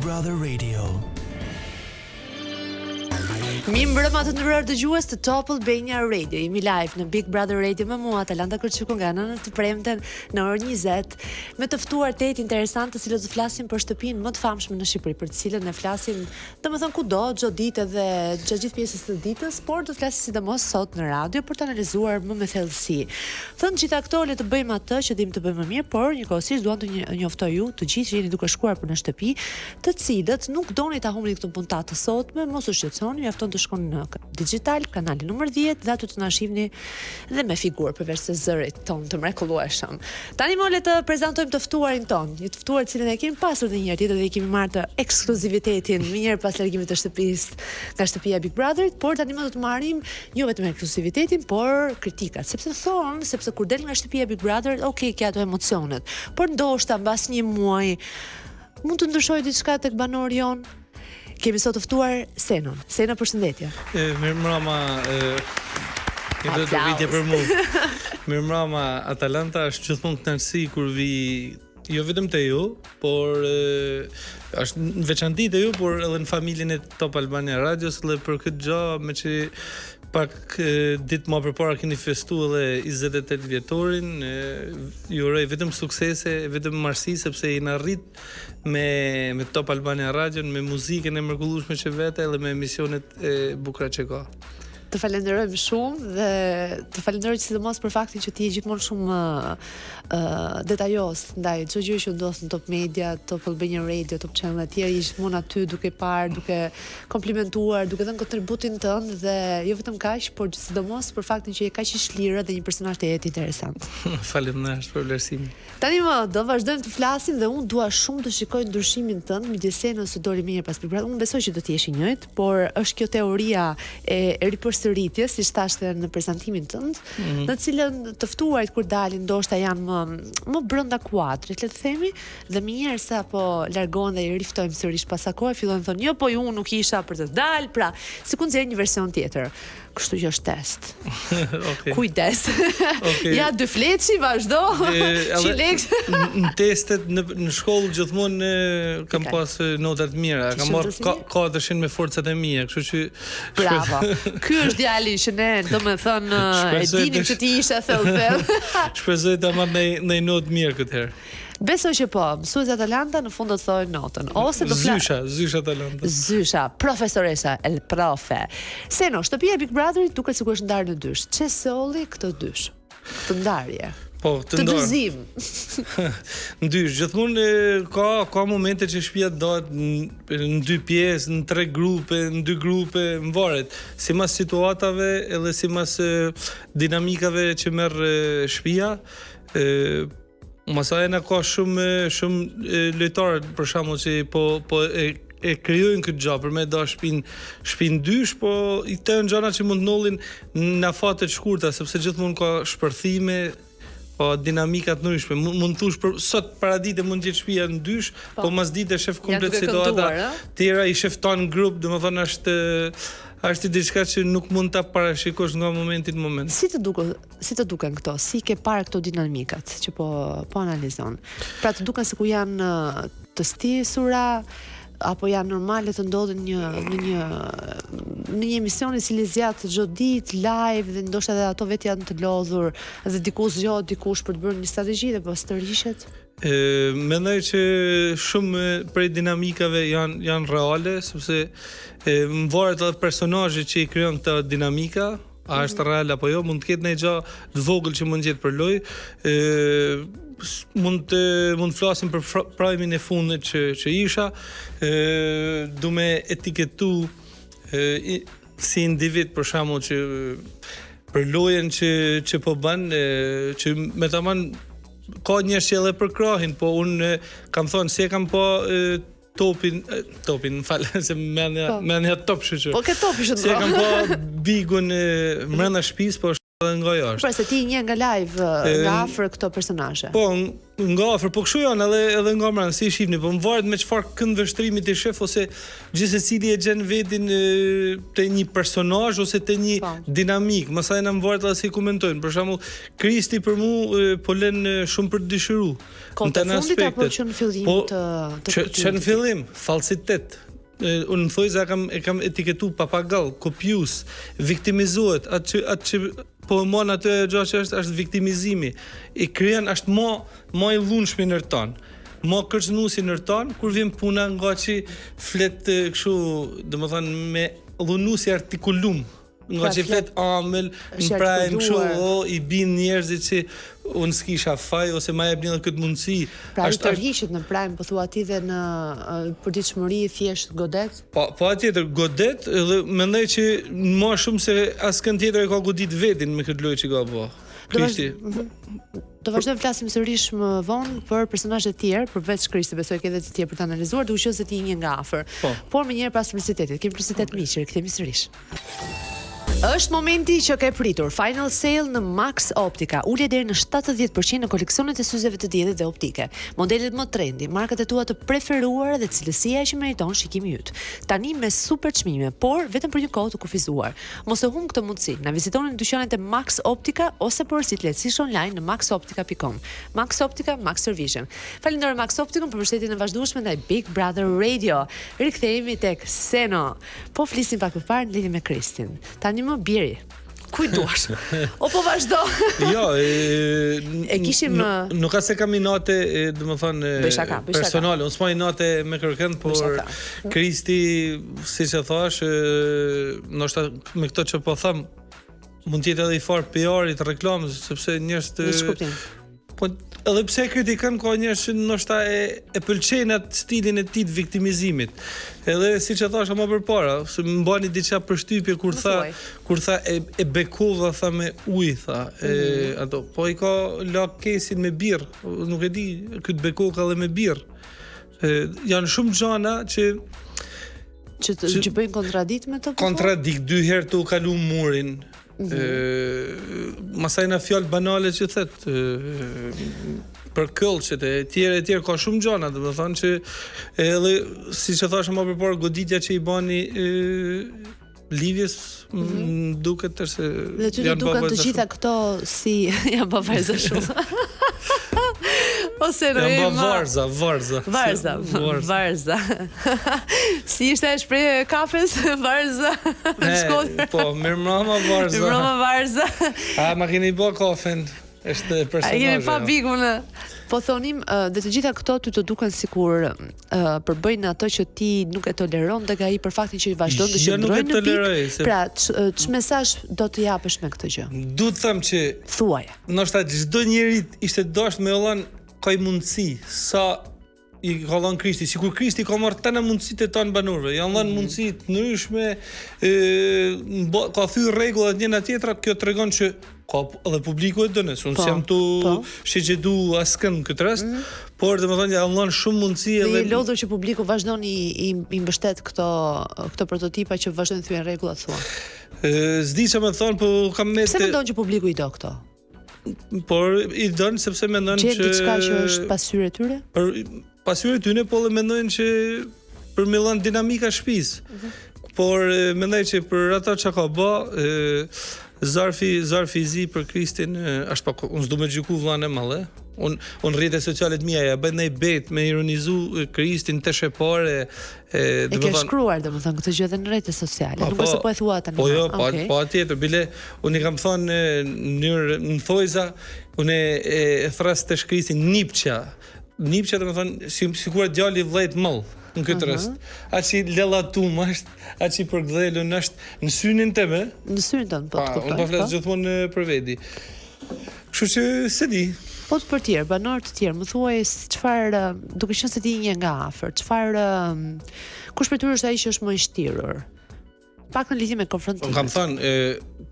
Brother Radio. Mi mbrëma të nderuar dëgjues të Top Albania Radio. Jemi live në Big Brother Radio me mua Atalanta Kërçuku nga nëna të premten në orën 20 me të ftuar 8 interesante të cilët do të flasin për shtëpinë më të famshme në Shqipëri, për të cilën ne flasim, domethënë kudo, çdo ditë dhe gjatë gjithë pjesës së ditës, por do të flasim sidomos sot në radio për të analizuar më me thellësi. Thënë gjithë ato le të bëjmë atë që dim të bëjmë më mirë, por njëkohësisht duam të njoftoj ju të gjithë që jeni duke shkuar për në shtëpi, të cilët nuk doni ta humbni këtë puntat të sotme, mos u shqetësoni, mjafton të shkoni në digital, kanali numër 10 dhe aty të na shihni dhe me figurë përveç se zërit ton të mrekullueshëm. Tani më le të prezantojmë të ftuarin ton, një të ftuar të cilën e kemi pasur edhe një herë tjetër dhe i kemi marrë të ekskluzivitetin më njëherë pas largimit të shtëpisë nga shtëpia Big Brother, por tani më do të marrim jo vetëm ekskluzivitetin, por kritikat, sepse kur del nga shtëpia Big Brother, okay, ke ato emocionet, por ndoshta mbas një muaji mund të ndryshojë diçka tek banori jon. Kemi sot të ftuar Senon. Sena, përshëndetje. Mirëmbrëma, do të vitje për mua. Mirëmbrëma, Atalanta është gjithmonë kënaqësi kur vi jo vetëm te ju, por është në veçanti te ju, por edhe në familjen e Top Albania Radios dhe për këtë gjë me që pak ditë më përpara keni festu edhe 28 vjetorin, ju uroj vetëm suksese, vetëm marsi, sepse jeni arrit me Top Albania Radio, me muzikën e mrekullueshme që vete dhe me emisionet e bukura që ka. Të falenderojmë shumë dhe të falenderoj sidomos për faktin që ti je gjithmonë shumë detajos ndaj çdo gjë që ndodh në Top Media, Top Albania Radio, Top Channel etj. Je gjithmonë aty duke parë, duke komplimentuar, duke dhënë kontributin tënd dhe jo vetëm kaq, por sidomos për faktin që je kaq i shlirë dhe një personazh të jetë interesant. Faleminderit për vlerësimin. Tani më do vazhdojmë të flasim dhe unë dua shumë të shikoj ndryshimin tënd midis Senës së doli mirë pas Big Brother. Unë besoj që do të jesh i njëjtë, por është kjo teoria e ripërsëritjes, siç thashë në prezantimin tënd, në cilën të ftuarit kur dalin ndoshta janë më brenda kuadrit, le të themi, dhe më njëherë sa po largohen dhe i riftojmë sërish pas asaj, fillojnë thonë, "Jo, po unë nuk isha për të dalë", pra, sikur nxjerr një version tjetër. Kështu që është test. Okay. Kujdes. Okay. Ja, dy fleçi, vazhdo. Në testet në shkollë gjithmonë kam pas nota të mira. Kam marrë 400 me forcat e mia, kështu që bravo. Ky është djali që ne, domethënë, e dinim që ti ishe thellë. Shpresoj ta marr në notë mirë këtë herë. Besoj që po, mësuesi Atalanta në fund do të thojë notën. Ose do Zysha Atalanta. Zysha, profesoresa, el profe. Seno, shtëpia e Big Brotherit duket sikur është ndarë në dysh. Çe solli këtë dysh? Të ndarje. Po, të dëzim. Ndysh, gjithmonë ka momente që shtëpia dohet në 2 pjesë, në 3 grupe, në 2 grupe, varet. Sipas situatave edhe sipas dinamikave që merr shtëpia, Masajna ka shumë lojtarë për shembull që po e krijojnë këtë gjë për me da shtëpinë dysh, po i të gjëra që mund të nollin në afate të shkurta, sepse gjithmonë ka shpërthime, po dinamika të ndryshme. Mund thosh për sot paradite mund të jetë shtëpia në dysh, po mas dite shef komplet situata tjera i shefton në grup, domethënë është diçka që nuk mund ta parashikosh nga momenti në moment. Si të duken këto? Si ke parë këto dinamikat që po analizon? Pra të duken sikur janë të stisura apo janë normale të ndodhin në një emision i cili zjat çdo ditë live dhe ndoshta edhe ato vetë janë të lodhur dhe diku zgjohet dikush për të bërë një strategji dhe pas tërhiqet? Mendoj që shumë prej dinamikave janë reale, sepse më varet edhe personazhi që i krijon këtë dinamika, a është real apo jo, mund të ketë ndonjë gjë të vogël që mund të jetë për lojë. Mund flasim për prajimin e fundit që isha, du me etiketu si individ për shembull që për lojën që po bën, që me tamam ka njerëz që edhe përkrahin, po unë kam thonë se kam po topin, më fal, se menja top shoqër. Po ke topi që se kam po bigun brenda shtëpisë, po edhe nga jashtë. Pra se ti një nga live nga afër këto personazhe. Po, nga afër, po kështu janë edhe nga mbrapa, si shihni, po më varet me çfarë këndvështrimi ti shef ose gjithsecili e gjen vetin te një personazh ose te një dinamik. Masaj na më varet edhe si komentojnë. Për shembull, Kristi për mua po lën shumë për të dëshiruar. Në të fundit apo që në fillim të që në fillim, falsitet. Unë më thoj se e kam etiketu papagall, kopjus, viktimizohet, atë që po e mon atë gjatë që është viktimizimi. I krijan është ma i lundshmi nërtan, ma kërcënuesi nërtan, kur vjen puna nga që flet kështu, domethënë me dhunuesi artikulum, nga që flet amël, në prajmë kështu, i bin njerëzit që unë s'kisha faj, ose ma jep një dhe këtë mundësi. Pra i tërhiqet në prajmë, po thua ti dhe në përditshmëri thjesht godet? Po atjetër, godet, dhe mendoj që ma shumë se askën tjetër e ka godit vetin me këtë lojë që ka bo. Krishti. Do vazhdojmë flasim sërish më vonë për personazhe të tjerë, përveç Kristi, besoj ke edhe të tjerë për ta analizuar, duke qenë se ti një nga afër. Por më njëherë pas publicitetit, kemi publicitet miq, rikthehemi sërish. Është momenti që ke pritur. Final sale në Max Optica. Ulje deri në 70% në koleksionet e syzeve të diellit dhe optike. Modelet më trendy, markat e tua të preferuara dhe cilësia që meriton shikimi yt. Tani me super çmime, por vetëm për një kohë të kufizuar. Mos e humb këtë mundësi. Na vizitoni në dyqanet e Max Optica ose porositë lehtësisht online në maxoptica.com. Max Optica, Max Vision. Falenderoj Max Opticën për mbështetjen e vazhdueshme ndaj Big Brother Radio. Rikthehemi tek Seno. Po flisim pak më parë në lidhje me Kristin. Tani më biri. Kujtuash. O po vazhdo. Jo, e kishim nuk ka se kam inate, domethënë personale, unë s'ma inate me kërkend, por Kristi, siç e thash, ndoshta me këto që po them, mund të jetë edhe i far PR-it, reklamës, sepse njerëz të po edhe pse kritikan ka njerëz që ndoshta e pëlqejnë atë stilin e tij të viktimizimit. Edhe siç e thash më përpara, se më bani diçka përshtypje kur tha e bekova tha me ujë tha, ato po i ka la kesin me birr, nuk e di, këtë bekoka edhe me birr. Janë shumë gjana që bëjnë kontradikt me të? Kontradikt, dy herë të u kalu murin. Masaj na fjalë banale që thet për këllçet e tjerë ka shumë gjana, domethënë që edhe siç e thashë më përpara, goditja që i bani Livjes duket tërse dhe ty të duken të gjitha këto si janë bavarza shumë. Ose varza. Si ishte shprehja e kafes, varza. Po, mirëmbrëma varza. Mirëmbrëma varza. A ma keni bë kafen? Është personazhi. A jeni pa bikun. Po thonim, dhe të gjitha këto ty të duken sikur përbëjnë ato që ti nuk e toleron tek ai për faktin që i vazhdon të qëndrojë në pikë. Pra, ç'mesazh do të japësh me këtë gjë? Duhet të them që thuaje. Ndoshta çdo njeri ishte dashur me Ollan ka i mundësi sa i ka dhënë Krishti, sikur Krishti ka marrë tana mundësitë e tonë banorëve, janë dhënë mundësi të ndryshme, ka thyer rregullat njëra tjetra, kjo tregon që ka edhe publiku e dënes, unë s'jam tu shigjedu askën këtë rast, por domethënë janë dhënë shumë mundësi edhe. Dhe i lodhur që publiku vazhdon i mbështet këto prototipa që vazhdojnë thyen rregullat thua. S'di çfarë më thon, po kam me. Pse mendon që publiku i do këto? Por i don sepse mendon që diçka që është pasyrë e tyre? Pasyrë e tyre, po dhe mendojnë që përmillon dinamika shtëpisë. Por mendoj që për ato që ka bë, zarfi i zi për Kristin është pa, unë s'du me gjyku vllain e madh. Unë rrjetet sociale të mia ja bëj ndaj bet me ironizu Kristin të shepare. E ke shkruar domethënë këtë gjë edhe në rrjetet sociale, nuk është se po e thua tani. Po jo, po atjetër, bile unë i kam thonë në thojza, unë e thras të Kristin Nipça domethënë sikur djali vllajt mall. Në këtë rast, aqi lellatum është, aqi përgdhelun është në synin teme. Në synin tonë, po të kuptoj. Unë po flas gjithmonë për veti. Kështu që se di. Po të për tjerë, banorë të tjerë, më thuaj çfarë, duke qenë se ti një nga afër, çfarë kush për ty është ai që është më i shtirur? Pak në lidhje me konfrontimin. Unë kam thënë,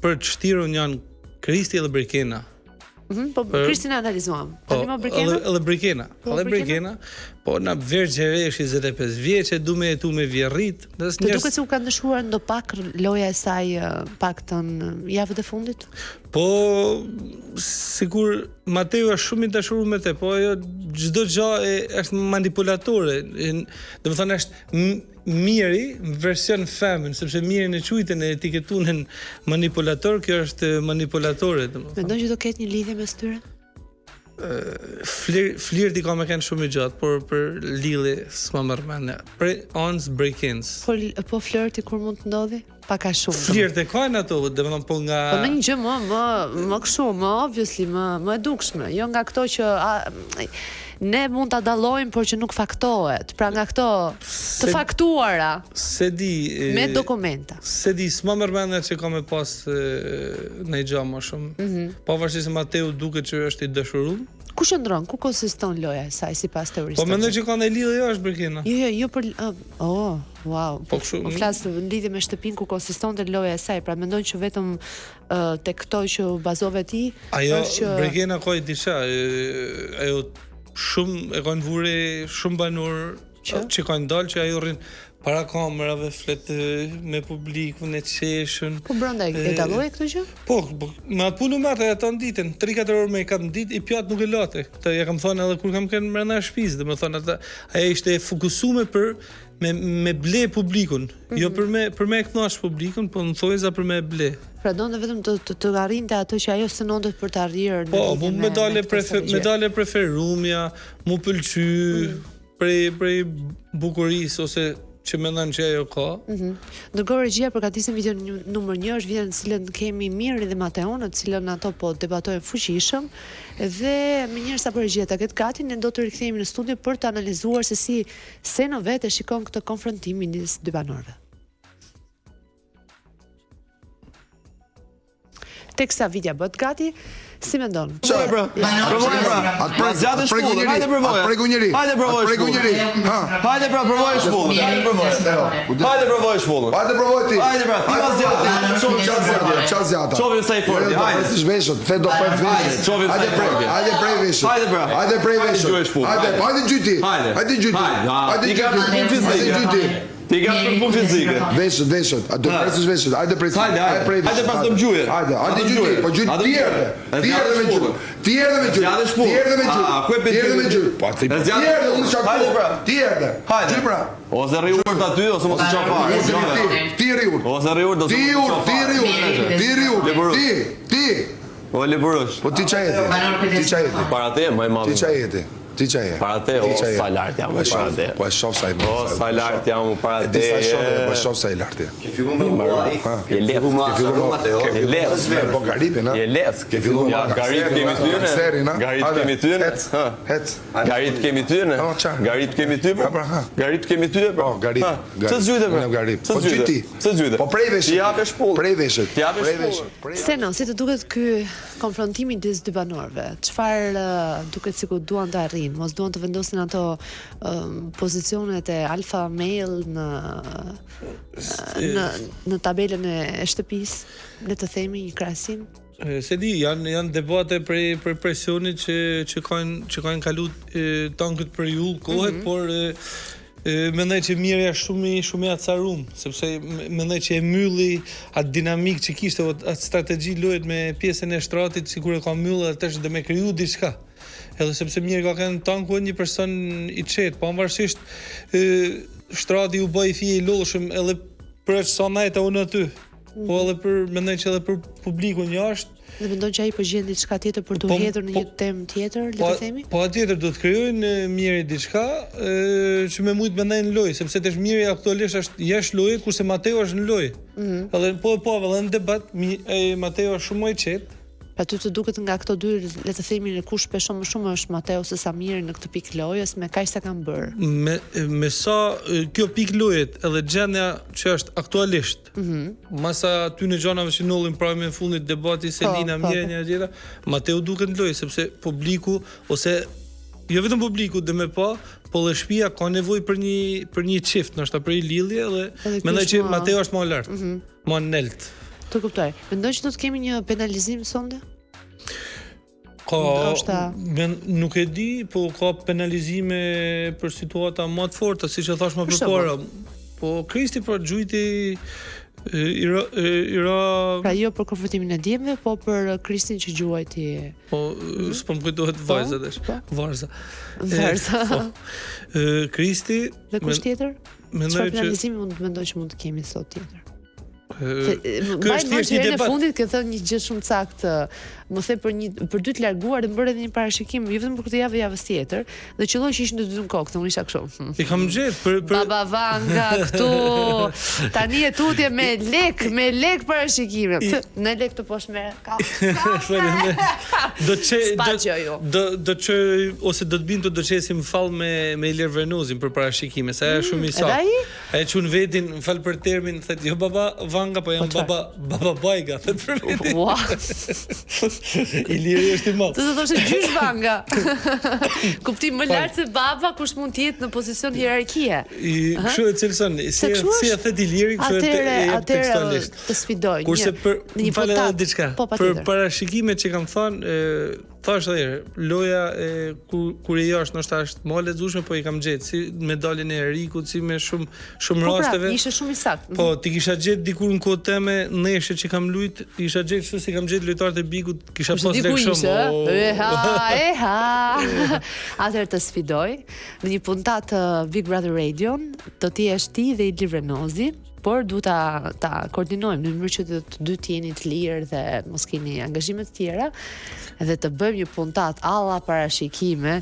për të shtirun janë Kristi dhe Brikena. Po Kristina analizuam. Tani më Brikena? Edhe Brikena. Po na vergjeresh 25 vjeçe, du me jetu me vjerrit. Të duket se u ka ndëshuar ndo pak loja e saj paktën javët e fundit? Po sikur Mateu është shumë i dashuruar me te, po ajo çdo gjë është manipulatore. Domethënë është miri në version femën, sepse mirin e quajtën e etiketunen manipulator, kjo është manipulatore, domethënë. Mendon që do ketë një lidhje mes tyre? Flirti ka me kanë shumë i gjatë, por për lidhje s'ma merr mend. Ons break-ins. Po flirti kur mund të ndodhi? Pak a shumë. Flirte kanë ato, domethënë po nga Po në një gjë më kështu, më obviously, më e dukshme, jo nga këto që ne mund ta dallojmë por që nuk faktohet. Pra nga këto të faktuara. Se di me dokumenta. Se di, s'ma merr mend që ka me pas në gjë më shumë. Pavarësisht se Mateu duket që është i dashuruar. Ku qëndron? Ku konsiston loja e saj sipas teorisë? Po mendoj që ka ndaj lidhje është Brekina. Jo për wow. Po kështu. Po flas në lidhje me shtëpinë ku konsistonte loja e saj, pra mendoj që vetëm tek këto që bazove ti është që Brekina ka diçka, ajo shumë e kanë vuri shumë banor që kanë dalë që ajo rrin para kamerave, flet me publikun e qeshën. Po brenda e dalloi këtë gjë? Po, me atë punë marrë ato në ditën, 3-4 orë me katë në ditë, i pjatë nuk e late. Këtë ja kam thonë edhe kur kam qenë brenda shtëpisë, domethënë ajo ishte e fokusuar për me ble publikun, jo për me kënaqsh publikun, po në thojza për me ble. Pra donte vetëm të arrinte atë që ajo synonte për të arrijur. Po, medale preferumja, mu pëlqy prej bukurisë ose që mendon që ajo ka. Ndërkohë regjia përgatisin video numër 1, është video në cilën kemi Miri dhe Mateon, në cilën ato po debatojnë fuqishëm, dhe me njërë sa për regjia ta ketë gati, ne do të rikthehemi në studio për të analizuar se si Seno vetë shikon këtë konfrontim midis dy banorëve. Teksa vidja bëhet gati, si mendon? Provoj pra. Zgjatë shpullën. Hajde provoj. Pregu njëri. Hajde provoj. Pregu njëri. Hajde pra provoj shpullën. Hajde provoj shpullën. Hajde provoj ti. Hajde pra, ti ma zgjatë. Çfarë zgjata? Çovin sa i forti. Hajde. Si veshët, the do prej veshët. Çovin sa i forti. Hajde prej veshët. Hajde pra. Hajde prej veshët. Hajde gjyti. Hajde gjyti. Hajde gjyti. Ti ka për punë fizike. Veshët. A do presësh veshët. Hajde prej. Hajde pas të mgjuje. Hajde gjyti. Po gjyti tjerë. Tjerë me gjyti. Tjerë me gjyti. Tjerë me gjyti. Tjerë me gjyti. Po ti. Tjerë unë çfarë? Hajde pra. Tjerë. Hajde pra. Ose rri urt aty ose mos e çon fare. Ti rri urt. Ose rri urt ose Ti. O liburosh. Po ti çajeti. Para te më e madh. Ti çajeti. Para te, o sa lart jam, para te. Po e shoh sa i madh. O sa lart jam para te. Po e shoh sa i lart. Ke filluar me marrë. Je lehtë. Je lehtë. Po garipin, ha. Je lehtë. Ke filluar ja garit kemi tyne. Garit kemi tyne. Hec. Garit kemi tyne. Garit kemi ty. Garit kemi ty. Po garit. Ç'e zgjyte pra? Po gjyti. Ç'e zgjyte? Po prej veshit. Ti japë shpull. Prej veshit. Ti japë shpull. Seno, si të duket ky konfrontimi midis dy banorëve? Çfarë duket sikur duan të arrijnë? Mos duan të vendosin ato pozicionet e alfa male në tabelën e shtëpisë, le të themi një krahasim? Se di, janë debate prej presionit që kanë kalu tankët për ju kohet, por mendoj që Mirja shumë i acarum, sepse mendoj që e mylli atë dinamik që kishte, atë strategji luhet me pjesën e shtratit, sikur e ka mylli atë dhe me kriju diçka. Edhe sepse Mirë ka qenë tanku një person i qetë, pavarësisht shtrati u bë i fije i lullshëm edhe për sa najta unë aty. Po edhe mendoj që edhe për publikun jashtë. Dhe mendon që ai po gjen diçka tjetër për të hedhur në një temë tjetër, le të themi? Po atjetër do të krijojnë Mirë diçka që me mujt mendojnë në lojë, sepse tash Mirë aktualisht është jashtë lojës, kurse Mateo është në lojë. Edhe edhe në debat Mateo është shumë më i qetë. Pa ty të duket nga këto dy, le të themi, në kush shpeshon më shumë është Mateo se sa Mirë në këtë pikë lojës, me kaq sa kanë bërë. Me sa kjo pikë lojët edhe gjendja që është aktualisht. Masa ty në gjanave që nollin pra me fundit debati Selina Mirë një gjeta, Mateo duket në lojë sepse publiku ose jo vetëm publiku dhe me po dhe shtëpia ka nevojë për një çift, ndoshta për një lidhje dhe mendoj që Mateo është më lart, më nelt. Të kuptoj. Mendoj që do të kemi një penalizim sonde? Nuk e di, po ka penalizime për situata më të forta, siç e thash më përpara. Po Kristi pra gjujti Pra jo për konfrontimin e djemve, po për Kristin që gjuajti. Po s'po më kujtohet vajza desh. Varza. Kristi dhe kush tjetër? Çfarë penalizimi mund të mendoj që mund të kemi sot tjetër? Ky është thjesht një debat. Në fundit ke thënë një gjë shumë saktë, më the për dy të larguar dhe bërë edhe një parashikim, jo vetëm për këtë javë, javës tjetër, dhe qelloi që ishin të dy në kokë, unë isha kështu. I kam gjetë për Baba Vanga këtu. Tani e tutje me lek parashikime. Në lek të poshtë me do që ose do të bindu do qesim fall me Ilir Vernuzin për parashikime, sa është shumë i saktë. Ai çun vetin, fal për termin, thotë jo baba Vanga, po jam baba Bajga, thotë për vetin. Iliri është i madh. Të thoshë gjysh Vanga. Kuptim më lart se baba, kush mund të jetë në pozicion hierarkie. Kështu e cilson, si e thet Iliri, kështu e tekstualisht. Të sfidoj. Kurse për falë edhe diçka. Për parashikimet që kam thënë, thash edhe loja kur e josh ndoshta është më e lexueshme, po I kam gjetë si medaljen e Erikut, si me shumë rasteve. Ishte shumë I saktë. Po, ti kisha gjetë dikur në kohë teme neshe që kam lujt, isha gjetë kështu si kam gjetë lojtarët e Bikut, kisha pas lek shumë. Atëherë të sfidoj në një puntatë Big Brother Radio, do t'i jesh ti dhe Ilir Vernozi, por du ta koordinojmë në mënyrë që të dy të jeni të lirë dhe mos keni angazhime të tjera, edhe të bëjmë një puntat alla parashikime,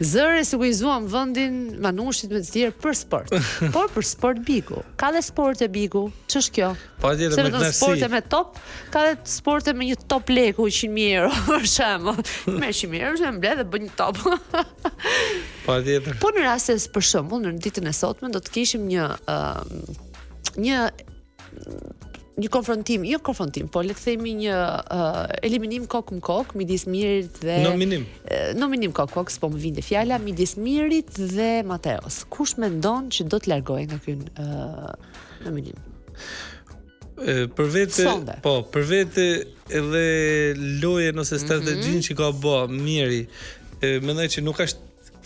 zëre se ku I zuam vendin Manushit me të tjerë për sport. Por për sport Biku. Ka dhe sporte Biku, ç'është kjo? Patjetër me knasi. Sporte me top, ka dhe sporte me një top leku 100.000 euro për shembull. Me 100.000 euro që mbledh dhe bën një top. Patjetër. Po në rast se për shembull në ditën e sotme do të kishim një konfrontim, po le të themi një eliminim kokë më kokë midis Mirit dhe nominim kokë, s'po më vinte fjala, midis Mirit dhe Mateos. Kush mendon që do të largojë nga ky nominim? Për vete edhe loje nëse strategjin që ka bë Miri, mendoj që nuk është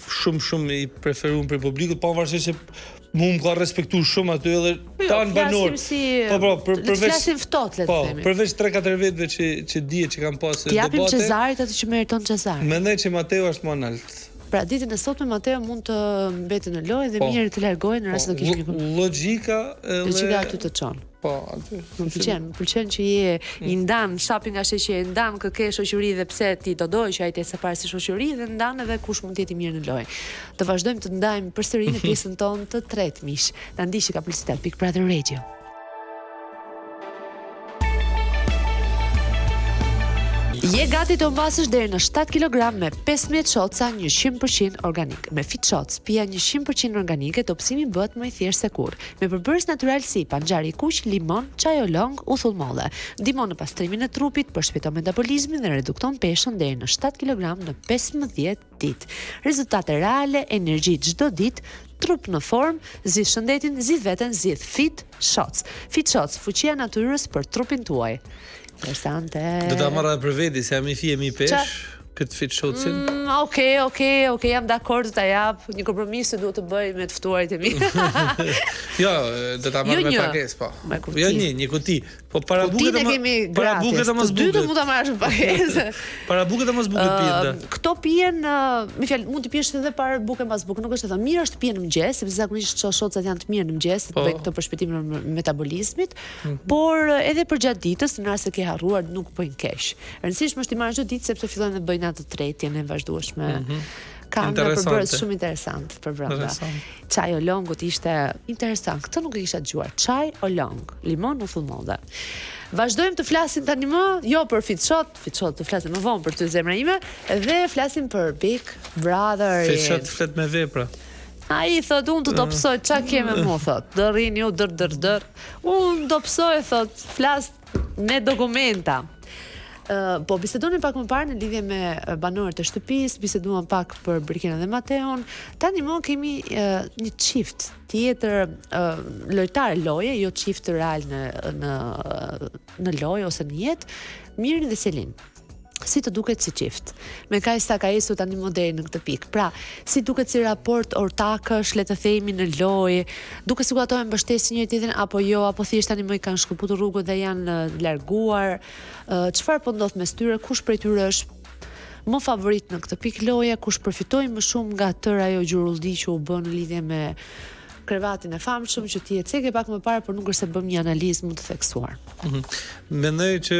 shumë I preferuar për publikut, pavarësisht se mu më ka respektu shumë aty edhe tanë banor. Flasim ftohtë, le të themi. Përveç 3-4 viteve që dihet që kanë pas debate. T'japim Cezarit atë që meriton Cezari. Mendoj që Mateo është më lart. Pra ditën e sotme Mateo mund të mbetë në lojë dhe Miri të largohej në rast se do kishim një logjika aty të çon. Po, aty. Më pëlqen që je I ndan, shapi nga sheqja e ndan kë ke shoqëri dhe pse ti do doj që ai të së pari si shoqëri dhe ndan edhe kush mund të jetë I mirë në lojë. Të vazhdojmë të ndajmë përsëri në pjesën tonë të tretë mish. Na ndiqi ka publicitet Big Brother Radio. Je gati të mbasësh deri në 7 kg me 15 shoca 100% organik. Me Fit Shots, pija 100% organike, topsimi bëhet më I thjeshtë se kurrë. Me përbërës natyral si panxhari kuq, limon, çaj olong, uthullmolle. Ndihmon në pastrimin e trupit, përshpejton metabolizmin dhe redukton peshën deri në 7 kg në 15 ditë. Rezultate reale, energji çdo ditë, trup në formë, zgjidh shëndetin, zgjidh veten, zgjidh Fit Shots. Fit Shots, fuqia e natyrës për trupin tuaj. Interesante. Do ta marrë për veti, se jam I fije mi pesh, këtë Fit Shotsin. Okej, jam dakord të ta jap. Një kompromis që duhet të bëj me të ftuarit e mi. Jo, do ta marrë me pakesë, po. Jo një kuti. Po para buket të mos buket. Dy do mund ta marrësh me pakesë. Para buket të mos buket pijën. Këto pijen, me fjalë, mund të pijesh edhe para buke mbas buke, nuk është e thënë mirë është të pijen në mëngjes, sepse zakonisht shocat janë të mirë në mëngjes, të bëjnë këtë përshpejtim në metabolizmit, por edhe për gjatë ditës, në rast se ke harruar, nuk bëjnë keq. Rëndësishme është të marrësh çdo ditë sepse fillojnë të bëjnë atë tretjen e vazhdueshme. Ka një përbërës shumë interesant për brenda. Çaj olongut ishte interesant. Këtë nuk e kisha dëgjuar. Çaj olong, limon uthullmolle. Vazhdojmë të flasim tani më, jo për Fit Shot të flasim më vonë për ty zemra ime, dhe flasim për Big Brother. Fit Shot flet me vepra. Ai thot, unë të dopsoj, qa keme mu, thot, dërin ju, dër. Unë dopsoj, thot, flas me dokumenta. Po bisedonin pak më parë në lidhje me banorët e shtëpisë, biseduam pak për Brikinën dhe Mateon. Tani më kemi një çift tjetër lojtar loje, jo çift real në lojë ose në jetë, Mirin dhe Selin. si të duket si qift. Me kaq sa ka esur tani modern në këtë pikë. Pra, si duket si raport ortakësh, le të themi në lojë, duket sikur ato e mbështesin njëri tjetrin apo jo, apo thjesht tani më i kanë shkëputur rrugët dhe janë larguar. Çfarë po ndodh mes tyre? Kush prej tyre është më favorit në këtë pikë loje, kush përfitoi më shumë nga tërë ajo gjurulldi që u bë në lidhje me krevatin e famshëm që ti e ceke pak më parë, por nuk është se bëm një analizë më të theksuar. Mendoj që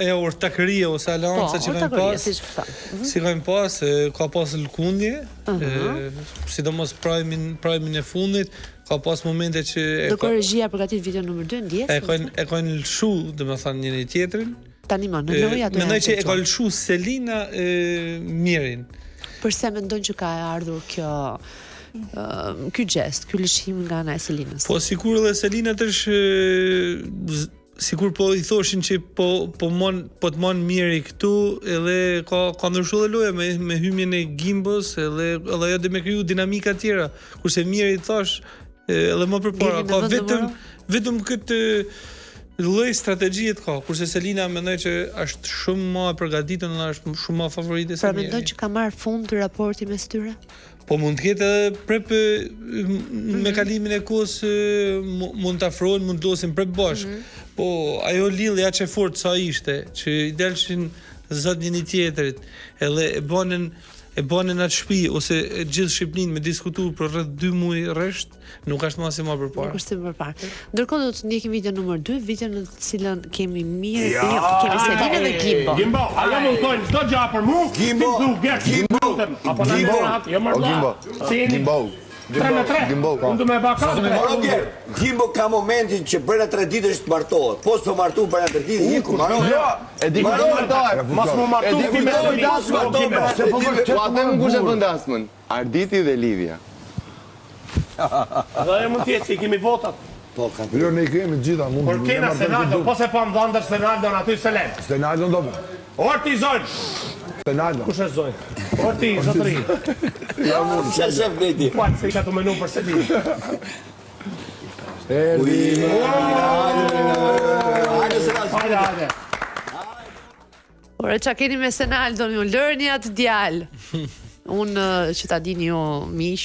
ajo ortakëria ose alianca që kanë pas, si kanë pas, ka pas lëkundje, sidomos prajmin e fundit, ka pas momente që do regjia përgatit video nëmër 2 ndjes. E kanë lëshu, domethënë njëri tjetrin. Tani më në loja do. Mendoj që e ka lëshu Selina Mirin. Përse mendon që ka ardhur ky gest, ky lëshim nga ana e Selinës? Po sikur edhe Selina është sikur po i thoshin që po të mon Miri këtu, edhe ka ndryshuar loja me hymjen e Gimbos, edhe ajo dhe me kriju dinamika tjera, kurse Miri thash edhe më përpara ka vetëm këtë lloj strategjie të ka, kurse Selina mendoj që është shumë më e përgatitur dhe është shumë më favorite se Miri. Pra mendon që ka marrë fund raporti mes tyre? Po mund të ketë edhe prep me kalimin e kohës mund të afrohen, mund të dosin prep bashkë. Po ajo lidhja që fort sa ishte, që i delshin zot njëri tjetrit, edhe e bënin atë shtëpi ose gjithë Shqipërinë me diskutuar për rreth 2 muaj rresht, nuk është më si më përpara. Nuk është si më përpara. Ndërkohë do të ndjekim video nëmër 2, video në të cilën kemi Mirë, kemi Selinë dhe Gimbo. Gimbo, a jam mundojnë çdo gjë për mua? Gimbo, apo na bërat, jo më Gimbo. Gimbo. 3-3. Unë do me baka. Gimbo ka momentin që brenda 3 ditësh të martohet. Po s'po martu brenda 3 ditë, iku. E di ku martohet. Mos më martu ti me dasmën. Po atë nuk kush e bën dasmën. Arditi dhe Livia. Dhe e mund t'jetë që i kemi votat. Po, ka Jo, ne kemi gjitha mund. Por kena Senaldo, po se po më dhëndër Senaldo në aty Selen. Senaldo do. Orti Zojnë. Senaldo. Kush është Zojnë? Orti Zotëri. Që shef Beti? Kuat se i ka të menu për Selin. Hajde. Por e qa keni me Senaldo, ju lërni atë djalë. Unë që ta dini jo miq,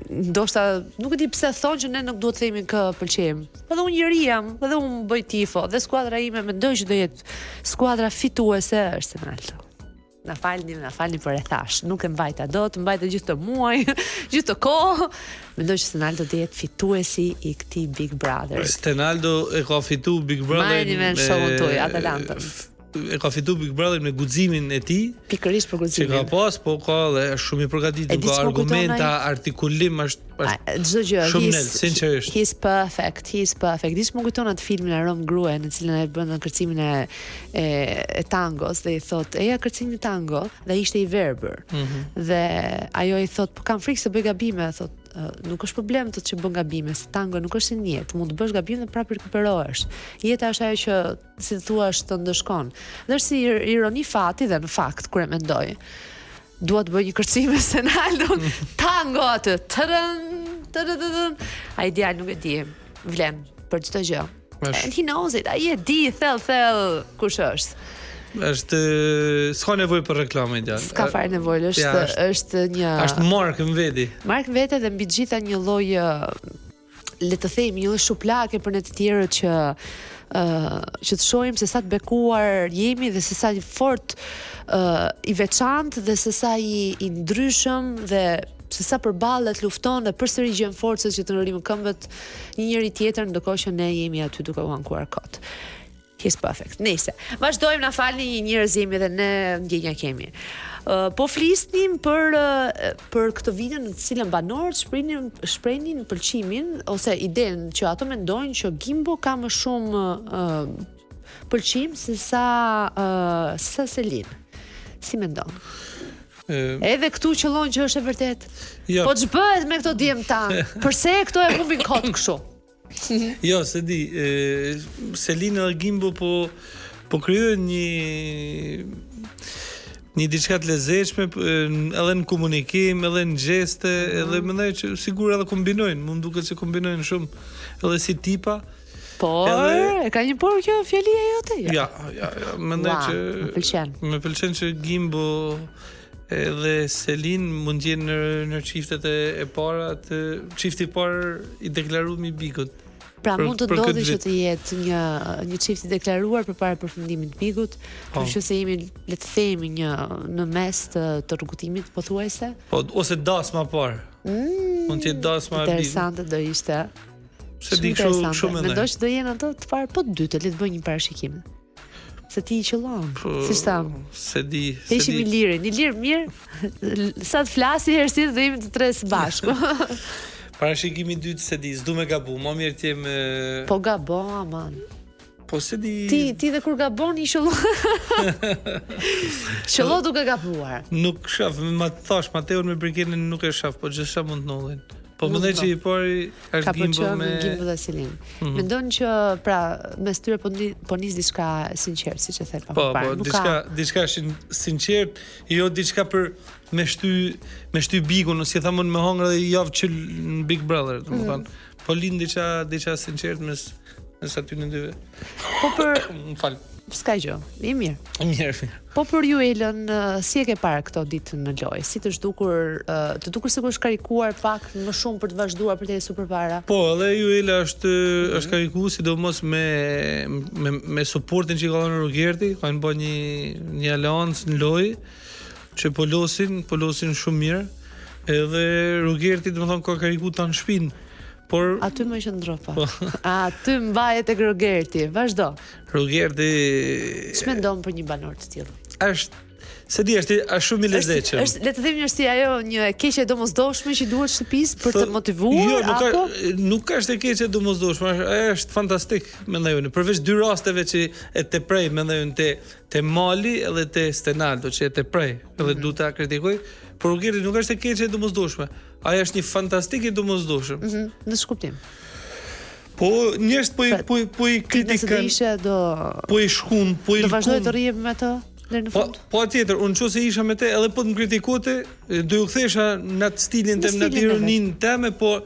ndoshta nuk e di pse thonë që ne nuk duhet të themi kë pëlqejmë. Edhe unë njëri jam, edhe unë bëj tifo, dhe skuadra ime mendoj që do jetë skuadra fituese është Senaldo. Na falni për e thash, nuk e mbajta dot, mbajta gjithë të muaj, gjithë të kohë. Mendoj që Senaldo do jetë fituesi i këtij Big Brother. Senaldo e ka fitu Big Brother. Majni me shokun tuaj, Atalantën. E ka fitu Big Brother me guximin e tij. Pikërisht për guximin. Që ka pas, po ka dhe është shumë i përgatitur, ka argumenta, artikulim, është çdo gjë. Shumë nel, sinqerisht. He's perfect. Dish më kujton atë filmin e Rom Grue në cilën e bën kërcimin e tangos dhe i thot, eja kërcimi tango dhe ishte i verbër. Dhe ajo i thot, po kam frikë se bëj gabime, thot, nuk është problem të që bën gabime, se tango nuk është si një jetë, mund të bësh gabime dhe prapë rikuperohesh. Jeta është ajo që, si të thua, të ndëshkon. Dhe është si ironi fati dhe në fakt, kur e mendoj, dua të bëj një kërcim me Senaldo, tango atë, tërën, a i djalë nuk e di, vlen për çdo gjë. And he knows it, a i e di, thell, kush është. S'ka nevojë për reklamë djalë. S'ka fare nevojë, është një është markë në veti. Markë në vete dhe mbi gjitha një lloj le të themi një lloj shuplake për ne të tjerët që të shohim se sa të bekuar jemi dhe se sa fort i veçantë dhe se sa i ndryshëm dhe se sa përballet, lufton dhe përsëri gjen forcët që të rrimë këmbët njëri tjetër ndërkohë që ne jemi aty duke u ankuar kot. He's perfect. Nëse vazhdojmë, na falni, njerëz jemi dhe ne ndjenja kemi. Po flisnim për këtë video në të cilën banorët shprehin pëlqimin ose idenë që ato mendojnë që Gimbo ka më shumë pëlqim se sa Selin. Si mendon? Edhe këtu qëllon që është e vërtet. Po ç'bëhet me këto djem tan? Përse këto e humbin kot kështu? Jo, se di, Selina dhe Gimbo po krijojnë një diçka të lezetshme edhe në komunikim, edhe në gjeste, edhe mendoj që sigur edhe kombinojnë, më duket se kombinojnë shumë edhe si tipa. Por, e ka një por kjo fjalia jote? Ja, mendoj që më pëlqen. Më pëlqen që Gimbo edhe Selin mund jenë në çiftet e para, çifti i parë i deklaruar i Bikut. Pra mund të ndodhi që të jetë një çift i deklaruar përpara përfundimit të Bikut, por që se jemi le të themi në mes të rrugëtimit pothuajse. Po, ose dasma parë. Mund të jetë dasma e Bikut. Interesante do ishte. Se di kështu mendoj. Mendoj që do jenë ato të parë po të dytë, le të bëj një parashikim. Se ti i qëllon, si shtam. Se di. Ishim i lirë mirë, sa të flasi herësi do jemi të tre së bashku. Parashikimi i dytë se di, s'du me gabu, më mirë t'jem... Po gabo, aman. Po se di... Ti dhe kur gabon i shëllo... Shëllo duke gabuar. Nuk shaf, ma të thash, Mateon me Brigenin nuk e shaf, po gjithë shaf mund të nodhin. Po mendoj që i pari është Gimbo me Gimbo dhe Selin. Mendon që pra mes tyre po nis diçka sinqert, siç e thënë po diçka sinqert, jo diçka për me shty Bikun, si e thamon me hongër dhe javë që në Big Brother, domethënë. Po lind diçka sinqert mes aty në dyve. Po për më fal. S'ka gjë, i mirë. Mirë. Po për ju Elën, si e ke parë këto ditë në lojë? Si të dukur sikur është karikuar pak më shumë për të vazhduar për të ecur përpara? Po, edhe ju Ela është karikuar sidomos me suportin që ka dhënë Rogerti, kanë bërë një aleancë në lojë që po losin shumë mirë. Edhe Rogerti domethënë ka karikuar tan shpinë. Por aty më qëndro pa. Aty mbahet tek Rogerti. Vazhdo. Rogerti ç'mendon për një banor të tillë? Është shumë i lezetshëm. Është le të themi është si ajo një e keqe domosdoshme që duhet shtëpisë për të motivuar apo? Nuk është e keqe domosdoshme, është fantastik mendoj unë. Përveç dy rasteve që e teprej mendoj unë te Mali edhe te Stenaldo që e teprej, edhe duhet ta kritikoj, por Rogerti nuk është e keqe domosdoshme. Ai është një fantastik i domosdoshëm. Në shkuptim. Po njerëz po i kritikojnë. Po i shkun, po i do vazhdoj të rrihem me atë deri në fund. Po tjetër, unë nëse isha me te, edhe po të më kritikote, do ju kthesha në atë stilin tem, në atë ironinë teme, po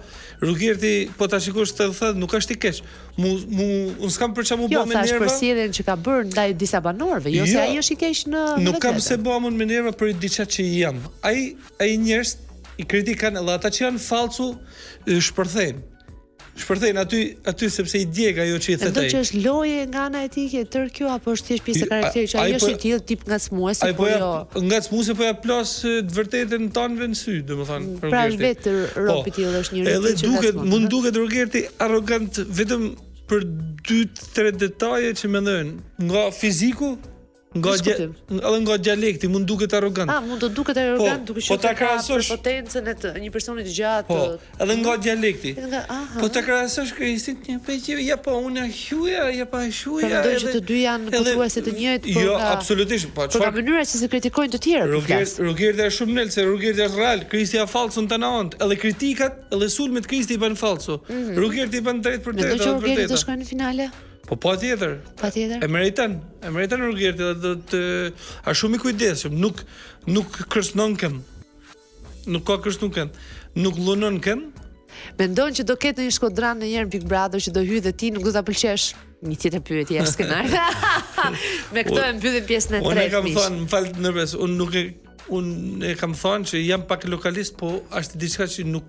Rogerti po ta shikosh të thënë nuk është i keq. Unë s'kam për çfarë mu bë me nerva. Jo, thash për sjelljen që ka bërë ndaj disa banorëve, jo se ai është i keq në nuk kam se bëam me nerva për diçka që jam. Ai njerëz i kritikan edhe ata që janë falcu shpërthejnë aty sepse i djeg ajo që i thotë ai. Do që është loje nga ana etike tër kjo apo është thjesht pjesë e karakterit që ai është i tillë tip ngacmuesi po jo. Ngacmuesi po ja plas të vërtetën tanëve në sy, domethënë. Pra vetë ropi i tillë është një edhe duket mund duket Rogerti arrogant vetëm për 2-3 detaje që mendojnë nga fiziku, nga dialekti mund duket arrogant. Mund të duket arrogant duke qenë ta krahasosh potencën e një personi të gjatë. Po, edhe nga dialekti. Po ta krahasosh Kristin një pejë, ja po unë hyja, ja pa hyja. Mendoj që të dy janë pothuajse të njëjtë, por jo, absolutisht, po çfarë? Ka mënyra se si kritikojnë të tjerë. Rogerti është shumë nel se Rogerti është real, Kristi ja falson tanant, edhe kritikat, edhe sulmet Kristi i bën falso. Rogerti i bën drejt për drejt. Mendoj që Rogerti do shkojë në finale. Po patjetër. E meriton Rogerti do të është shumë i kujdesshëm, nuk kërcënon kënd. Nuk ka kërcënon kënd. Nuk lunon kënd. Mendon që do ketë një shkodran në njëherë Big Brother që do hyjë dhe ti nuk do ta pëlqesh? Një tjetër pyetje jashtë skenar. Me këto e mbyllim pjesën e tretë. Unë kam thënë, më fal nervos, unë e kam thënë që jam pak lokalist, po është diçka që nuk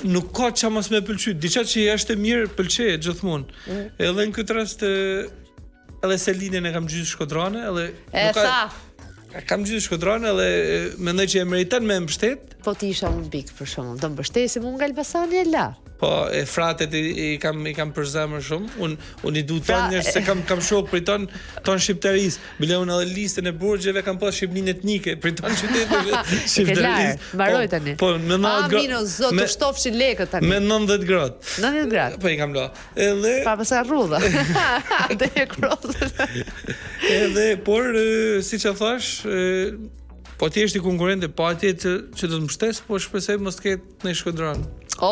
nuk ka çfarë mos më pëlqej. Diçka që është e mirë pëlqej gjithmonë. Edhe në këtë rast edhe Selinën e kam gjysë shkodrane, edhe kam gjysë shkodrane edhe mendoj që e meriton me mbështet. Po ti isha unë Big për shkakun, do mbështesim unë nga Elbasani e la. Po e fratet i kam për zemër shumë. Unë i duhet thonë njerëz se kam shok për ton shqiptarisë. Bile unë edhe listën e burgjeve kam pas shqipninë etnike për ton qyteteve shqiptarisë. Mbaroj tani. Po me 90 gradë. Mino zot të shtofshin lekët tani. Me 90 gradë. 90 gradë. Po i kam la. Edhe pa pasur rrudha. Dhe e krotën. Edhe por siç e thash, po ti je i konkurrente, po atje që do të mbështes, po shpresoj mos të ketë në shkodran. Pra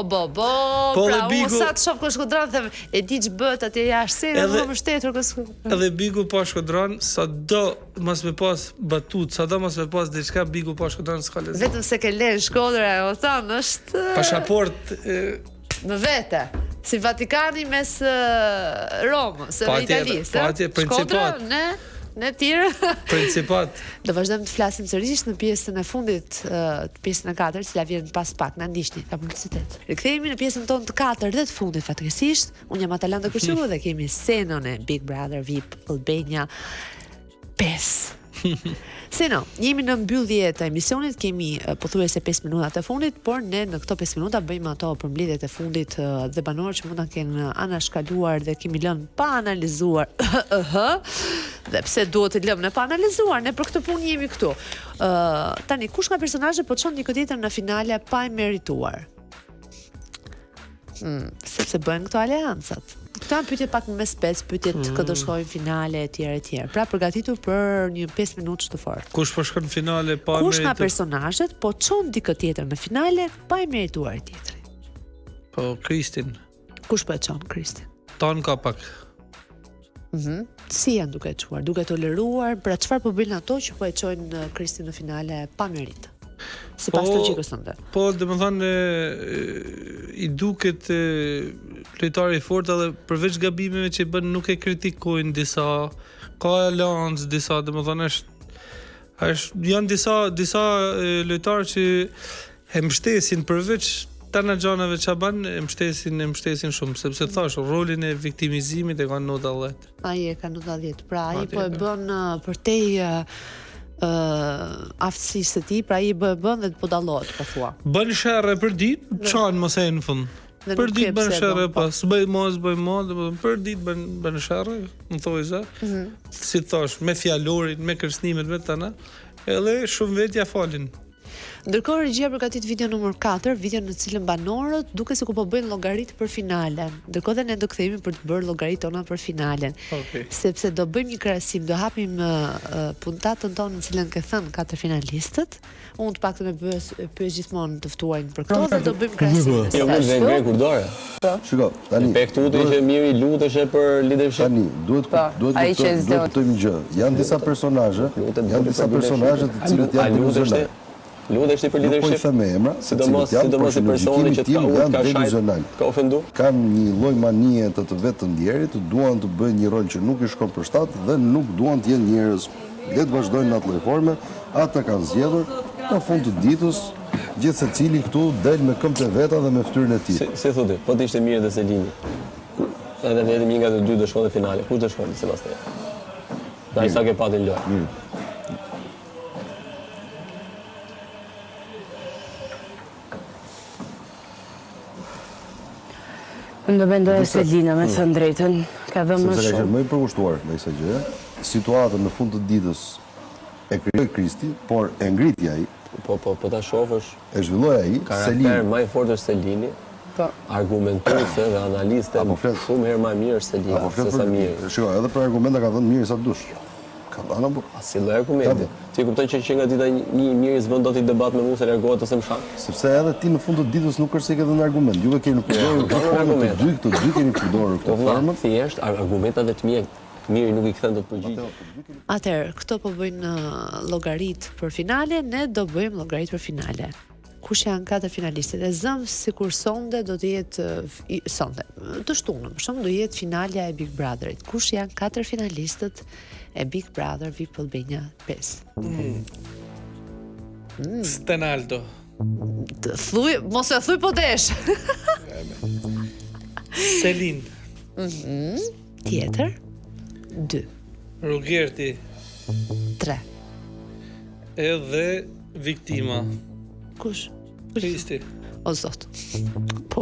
unë sa të shoh shkodran them, e di ç'bët atje jashtë, se do më shtetur kështu. Edhe Bigu pa shkodran, sado mos me pas batut, sado mos me pas diçka, Bigu pa shkodran s'ka lezet. Vetëm se ke lënë Shkodra, o thon, është pasaportë me vete. Si Vatikani mes Romës dhe Italisë. Patje, Principat. Në tjerë. Principat. Do vazhdojmë të flasim sërish në pjesën e fundit, pjesën e 4, cila vjen pas pak, na ndiqni, ka publicitet. Rikthehemi në pjesën tonë të 4 dhe të fundit fatkeqësisht. Unë jam Atalanta Kurçuku dhe kemi scenon e Big Brother VIP Albania 5. Seno, jemi në mbyllje të emisionit, kemi pothuajse 5 minuta të fundit, por ne në këto 5 minuta bëjmë ato përmbledhjet e fundit dhe banorët që mund ta kenë anashkaluar dhe kemi lënë pa analizuar. Dhe pse duhet të lëmë ne pa analizuar, ne për këtë punë jemi këtu. Tani kush nga personazhet po çon dikë tjetër në finale pa e merituar? Sepse bëhen këto aleancat. Këta pyetje pak më spec, pyetjet që do shkojnë finale etj. Pra përgatitur për një 5 minutë të fortë. Kush po shkon në finale pa merituar? Kush nga personazhet po çon dikë tjetër në finale pa e merituar tjetri? Po Kristin. Kush po e çon Kristin? Ton ka pak. Si janë duke e çuar, duke toleruar, pra çfarë po bëjnë ato që po e çojnë Kristin në finale pa merit? Sipas logjikës tënde. Po, domethënë i duket lojtari i fortë edhe përveç gabimeve që bën nuk e kritikojnë disa, ka aleancë disa, domethënë janë disa lojtarë që e mbështesin përveç tana gjanave që bën, e mbështesin shumë, sepse thash rolin e viktimizimit e kanë nota 10. Ai e ka nota 10. Pra ai po e bën përtej aftësisë të tij, pra ai bën dhe po dallohet, po thua. Bën sherrë për ditë, çan mos e në fund. Për ditë bën sherrë pas, bëj mos, për ditë bën sherrë, më thoi za. Si thash, me fjalorin, me kërcënimet me tana, edhe shumë vetja falin. Ndërkohë regjia përgatit video numër 4, video në cilën banorët duke se ku po bëjnë llogaritë për finalen. Ndërkohë dhe ne do kthehemi për të bërë llogaritë tona për finalen. Sepse do bëjmë një krahasim, do hapim puntatën tonë në cilën ke thënë 4 finalistët. Unë të paktën e pyes gjithmonë të ftuarin për këto dhe do bëjmë krahasim. Jo, më vjen ngre kur dore. Shiko, tani. Pe këtu do ishte mirë i luteshe për leadership. Tani, duhet të kuptojmë gjë. Janë disa personazhe, të cilët janë deluzional. Lutesh ti për leadership. Po i them emra, sidomos i personi që ka shajt, ka ofendu. Kanë një lloj manie të vetë të ndjerit, duan të bëjnë një rol që nuk i shkon për shtat dhe nuk duan të jenë njerëz. Le të vazhdojnë në atë lloj forme, ata kanë zgjedhur në fund të ditës, gjithë secili këtu del me këmbët e veta dhe me fytyrën e tij. Si thotë, po të ishte mirë dhe Selini. Edhe vetëm një nga të dy do shkon në finale. Kush do shkon Sebastian? Ai sa ke patin lojë. Unë mendoj se Lina me thënë drejtën, ka dhënë më shumë. Sepse ka qenë më i përkushtuar me kësaj gjëje. Situatën në fund të ditës e krijoi Kristi, por e ngriti ai. Po ta shohësh. E zhvilloi ai, Selini. Karakter më i fortë është Selini. Po. Argumentuese dhe analiste shumë herë më mirë është Selini se Samiri. Shiko, edhe për argumenta ka dhënë mirë sa dush. Ka dhënë apo? Si lloj argumenti. Ti kupton që nga dita një mirë s'vën dot i debat me mua se largohet ose më shak. Sepse edhe ti në fund të ditës nuk është se ke dhënë argument. Juve keni përdorur këto dy keni përdorur këto forma. Thjesht argumentat e të mia. Miri nuk i kthen dot përgjigje. Atëherë, këto po bëjnë llogaritë për finale, ne do bëjmë llogaritë për finale. Kush janë 4 finalistët? E zëm sikur sonde do të jetë sonde. Të shtunën, për shembull do jetë finalja e Big Brotherit. Kush janë 4 finalistët e Big Brother VIP Albania 5? Stenaldo. Thuj, mos e thuj po desh. Selin. Tjetër 2. Rogerti. 3. Edhe viktima. Kush? Kristi. O zot. Po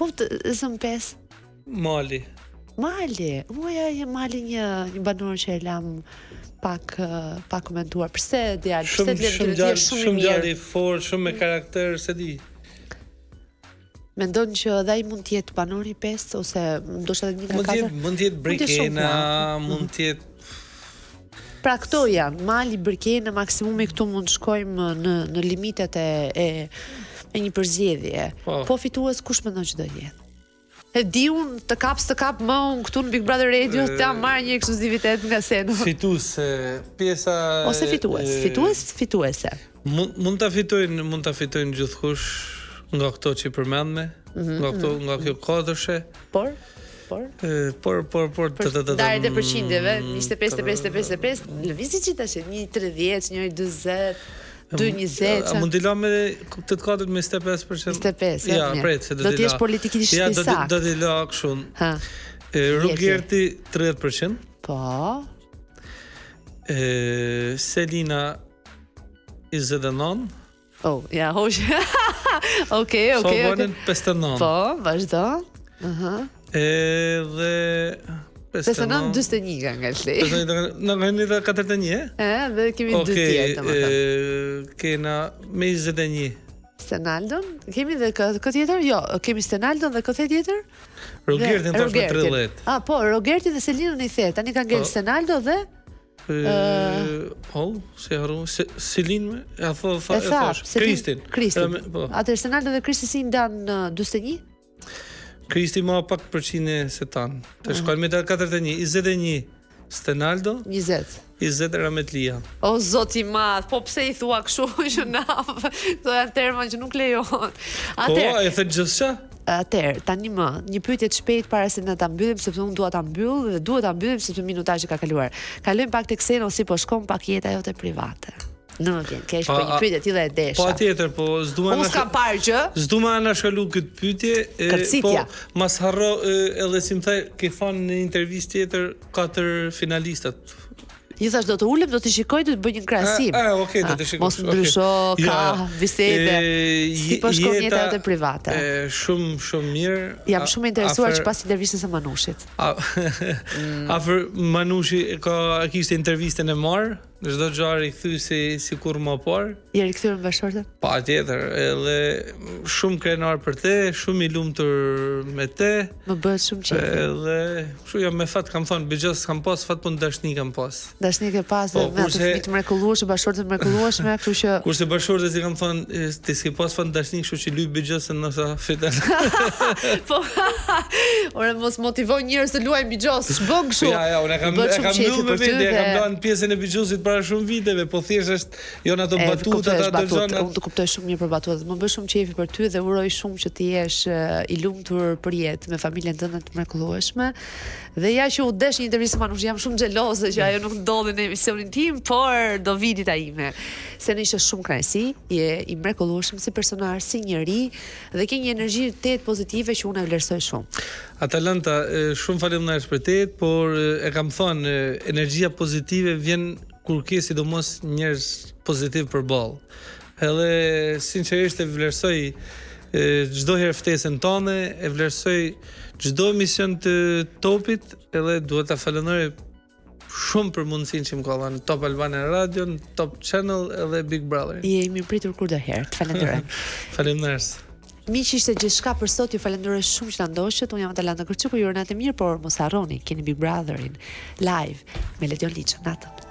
të zëm 5. Mali. Uja Mali një banor që e lam pak komentuar. Pse djalë? Pse të shumë i mirë? Shumë djalë i fortë, shumë me karakter, se di. Mendon që edhe ai mund të jetë banori 5 ose ndoshta edhe një nga 4? Mund të jetë Brikena, mund të jetë. Pra këto janë, Mali, Brikena, maksimumi këtu mund të shkojmë në limitet e një përzgjedhje. Po fitues kush mendon që do jetë? E di unë të kap më unë këtu në Big Brother Radio ta marrë një ekskluzivitet nga Seno. Fituese, pjesa ose fituese. Mund ta fitojnë gjithkush. nga këto që i përmendme, nga kjo kodëshe. Por darjet e përqindjeve, 25, lëvizi që tash, 1.30, 1.40, 2.20. A mund t'i la me të katërt me 25%? 25, ja, pret, se do t'jesh politikisht i sakt. Ja, do t'i la kështu. Rogerti 30%. Po. Selina 29. Oh, ja, hoq. Okej. So bënin 59. Po, vazhdo. Edhe 59, 21 ka nga lej. Në nga 41, dhe kemi 2 tjetë, kena me 21. Stenaldon? Kemi dhe këtë tjetër? Jo, kemi Stenaldon dhe këtë tjetër? Rogertin thash me 30. Po, Rogerti dhe Selinën i the. Tani ka ngel Stenaldo dhe se harru Selin me Kristin. Atër Stenaldo dhe Kristi si ndan 21? Kristi ma pak përqine se tanë. Të shkojnë me 41, 21 Stenaldo, 20 Rametlia. O, zoti madh, po pse i thua kështu që nafë? Këto janë terma që nuk lejon. Po, e thët gjithë qa? Atëherë, tani një pyetje të shpejtë para se ne ta mbyllim, sepse unë dua ta mbyll dhe duhet ta mbyllim sepse minutazhi ka kaluar. Kalojmë pak tek Kseno si po shkon pak jeta jote private. Në më vjen, keq për një pyetje tillë e desha. Po tjetër, po s'duam unë s'kam parë gjë. S'duam na shkalu këtë pyetje, po mas harro edhe si më the, ke thënë në intervistë tjetër 4 finalistat. Ju thash do të ulem, do të shikoj, do të bëj një krahasim. Okej, do të shikoj. Mos ndrysho, ka bisede. Si po shkon jeta jote private? Shumë mirë. Jam shumë interesuar çpas intervistës së Manushit. Afër Manushi kishte intervistën e marr, çdo gjë i kthy si kur më parë. Je rikthyer në bashkëshorte? Patjetër, edhe shumë krenar për te, shumë i lumtur me te. Më bëhet shumë qejf. Edhe kështu jam me fat, kam thënë, bëjës kam pas fat, po dashni kam pas. Dashni ke pas dhe me atë fëmijë të mrekullueshëm, bashkëshorte të mrekullueshme, kështu që kurse bashkëshorte si kam thënë, ti s'ke pas fat dashni, kështu që lyp bëjësën nëse fiton. Po. Ora mos motivoj njerëz të luajnë bigjos, ç'bën kështu? Ja, unë kam mbyllur me vete, kam dhënë pjesën e bigjosit para shumë viteve, po thjesht është janë ato batuta ato zona. Unë të kuptoj shumë mirë për batutat. Më bën shumë qefi për ty dhe uroj shumë që të jesh i lumtur për jetë me familjen tënde të mrekullueshme. Dhe ja që u desh një intervistë Manush, jam shumë xheloze që ajo nuk ndodhi në emisionin tim, por do viti ta ime. Se në ishte shumë kënaqësi, je i mrekullueshëm si personazh, si njeri dhe ke një energji të pozitive që unë e vlerësoj shumë. Atalanta, shumë faleminderit për te, por e kam thënë, energjia pozitive vjen kur ke sidomos njerëz pozitiv përballë. Edhe sinqerisht e vlerësoj çdo herë ftesën tonë, e vlerësoj çdo emision të Topit, edhe duhet ta falenderoj shumë për mundësinë që më ka dhënë Top Albania Radio, Top Channel edhe Big Brother. Jemi pritur kur do herë. Të falenderoj. Faleminderit. Miq, ishte gjithçka për sot. Ju falenderoj shumë që na ndoqët. Unë jam Atalanta Kërçuku, ju uroj natë mirë, por mos harroni, keni Big Brotherin live me Ledion Liçë natën.